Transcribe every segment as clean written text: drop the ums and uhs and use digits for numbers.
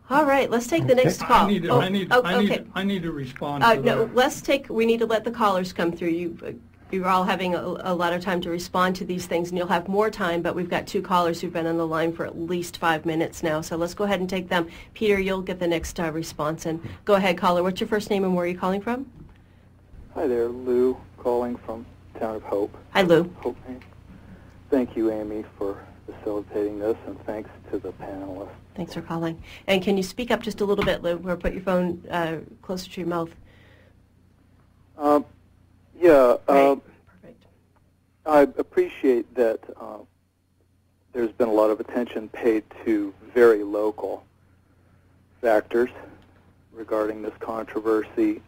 All right, let's take the next call. I need to respond to no, that. we need to let the callers come through. You're all having a lot of time to respond to these things, and you'll have more time, but we've got 2 callers who've been on the line for at least 5 minutes now, so let's go ahead and take them. Peter, you'll get the next response, and go ahead, caller. What's your first name and where are you calling from? Hi there, Lou, calling from Town of Hope. Hi, Lou. Hope. Thank you, Amy, for facilitating this, and thanks to the panelists. Thanks for calling. And can you speak up just a little bit, Lou, or put your phone closer to your mouth? Yeah. Perfect. I appreciate that there's been a lot of attention paid to very local factors regarding this controversy.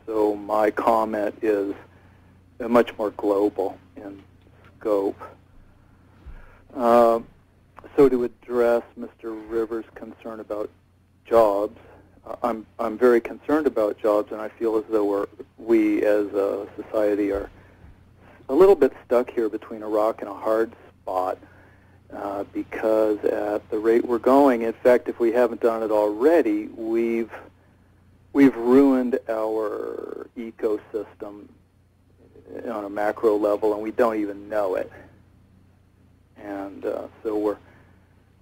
So my comment is much more global in scope. So to address Mr. Rivers' concern about jobs, I'm very concerned about jobs, and I feel as though we as a society are a little bit stuck here between a rock and a hard spot because at the rate we're going, in fact, if we haven't done it already, we've ruined our ecosystem on a macro level, and we don't even know it. And so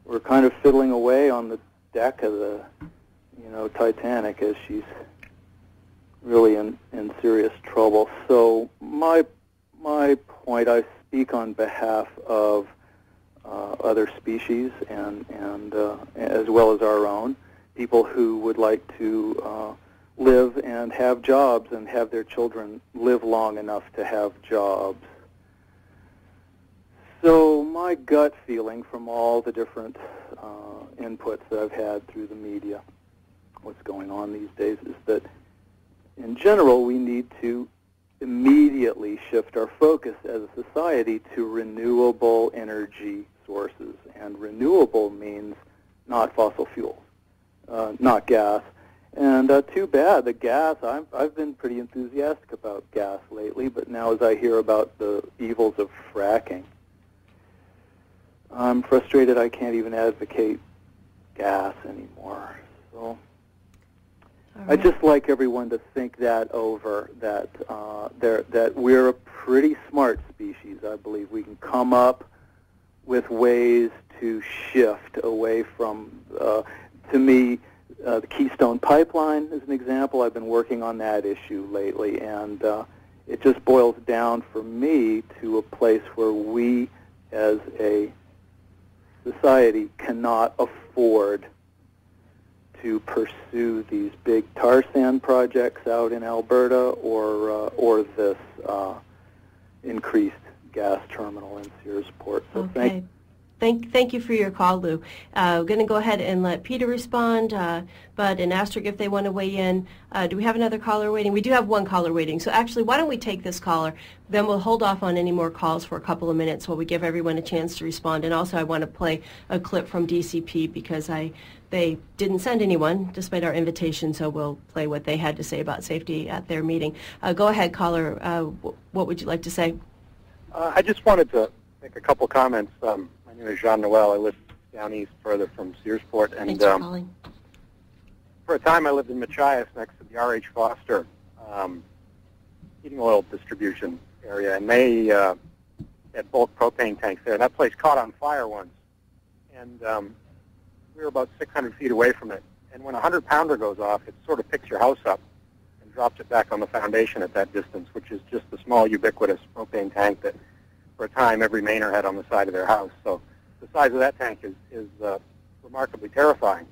we're kind of fiddling away on the deck of the Titanic as she's really in serious trouble. So my point, I speak on behalf of other species and as well as our own, people who would like to live and have jobs and have their children live long enough to have jobs. So my gut feeling from all the different inputs that I've had through the media, what's going on these days, is that in general we need to immediately shift our focus as a society to renewable energy sources. And renewable means not fossil fuels, not gas. And too bad, the gas, I've been pretty enthusiastic about gas lately, but now as I hear about the evils of fracking, I'm frustrated I can't even advocate gas anymore. So I'd just like everyone to think that over, that we're a pretty smart species. I believe we can come up with ways to shift away from, to me, the Keystone Pipeline is an example. I've been working on that issue lately, and it just boils down for me to a place where we as a society cannot afford to pursue these big tar sand projects out in Alberta or this increased gas terminal in Searsport. So okay. Thank you for your call, Lou. We're going to go ahead and let Peter respond, but in Astrig, if they want to weigh in, do we have another caller waiting? We do have one caller waiting. So actually, why don't we take this caller, then we'll hold off on any more calls for a couple of minutes while we give everyone a chance to respond. And also, I want to play a clip from DCP because they didn't send anyone, despite our invitation, so we'll play what they had to say about safety at their meeting. Go ahead, caller. What would you like to say? I just wanted to make a couple comments. My name is Jean Noel. I live down east further from Searsport. And thanks for calling. For a time, I lived in Machias next to the R.H. Foster heating oil distribution area, and they had bulk propane tanks there. That place caught on fire once, and we were about 600 feet away from it. And when a 100-pounder goes off, it sort of picks your house up and drops it back on the foundation at that distance, which is just a small, ubiquitous propane tank that, for a time, every Mainer had on the side of their house. So the size of that tank is remarkably terrifying.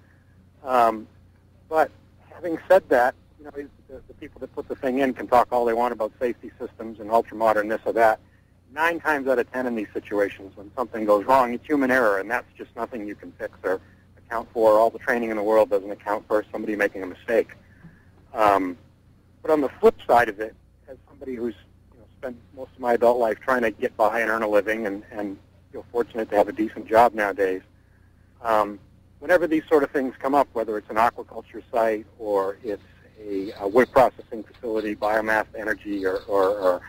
But having said that, the people that put the thing in can talk all they want about safety systems and ultra-modern this or that. 9 times out of 10 in these situations, when something goes wrong, it's human error, and that's just nothing you can fix or account for. All the training in the world doesn't account for somebody making a mistake. But on the flip side of it, as somebody who's spent most of my adult life trying to get by and earn a living and feel fortunate to have a decent job nowadays, whenever these sort of things come up, whether it's an aquaculture site or it's a wood processing facility, biomass energy, or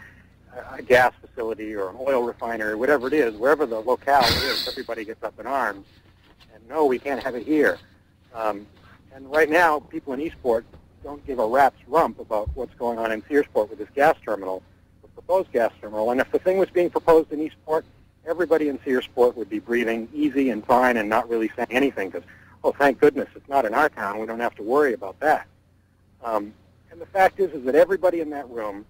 a gas facility or an oil refinery, whatever it is, wherever the locale is, everybody gets up in arms and no, we can't have it here. And right now, people in Eastport don't give a rat's rump about what's going on in Searsport with this gas terminal, the proposed gas terminal. And if the thing was being proposed in Eastport, everybody in Searsport would be breathing easy and fine and not really saying anything because, oh, thank goodness, it's not in our town. We don't have to worry about that. And the fact is that everybody in that room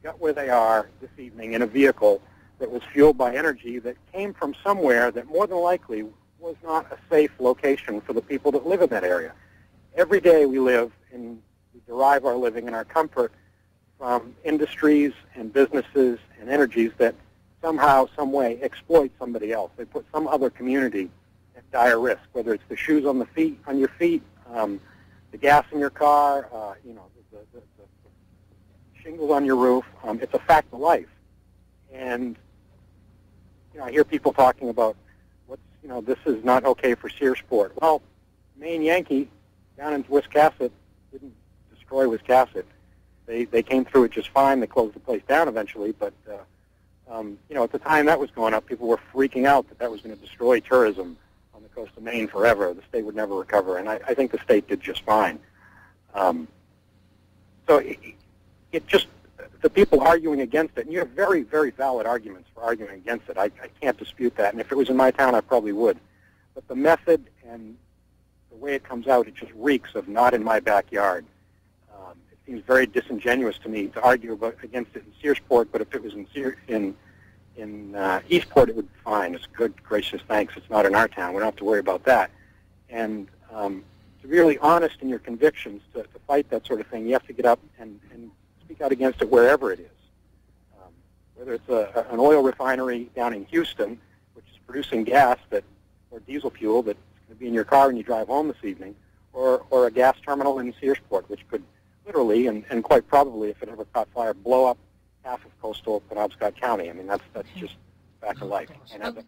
got where they are this evening in a vehicle that was fueled by energy that came from somewhere that more than likely was not a safe location for the people that live in that area. Every day we live and we derive our living and our comfort from industries and businesses and energies that somehow, some way exploit somebody else. They put some other community at dire risk, whether it's the shoes on your feet, the gas in your car, the shingles on your roof. It's a fact of life. And I hear people talking about this is not okay for Searsport. Well, Maine Yankee down in Wiscasset didn't destroy Wiscasset. They came through it just fine. They closed the place down eventually, but at the time that was going up, people were freaking out that was going to destroy tourism on the coast of Maine forever. The state would never recover, and I think the state did just fine. So it just, the people arguing against it, and you have very, very valid arguments for arguing against it. I can't dispute that, and if it was in my town, I probably would. But the method and the way it comes out, it just reeks of not in my backyard. It seems very disingenuous to me to argue against it in Searsport, but if it was in Eastport, it would be fine. It's good, gracious, thanks. It's not in our town. We don't have to worry about that. And to be really honest in your convictions, to fight that sort of thing, you have to get up and speak out against it wherever it is. Whether it's an oil refinery down in Houston, which is producing gas or diesel fuel that's going to be in your car when you drive home this evening, or a gas terminal in Searsport, which could literally and quite probably, if it ever caught fire, blow up half of coastal Penobscot County. I mean, that's just fact of life. And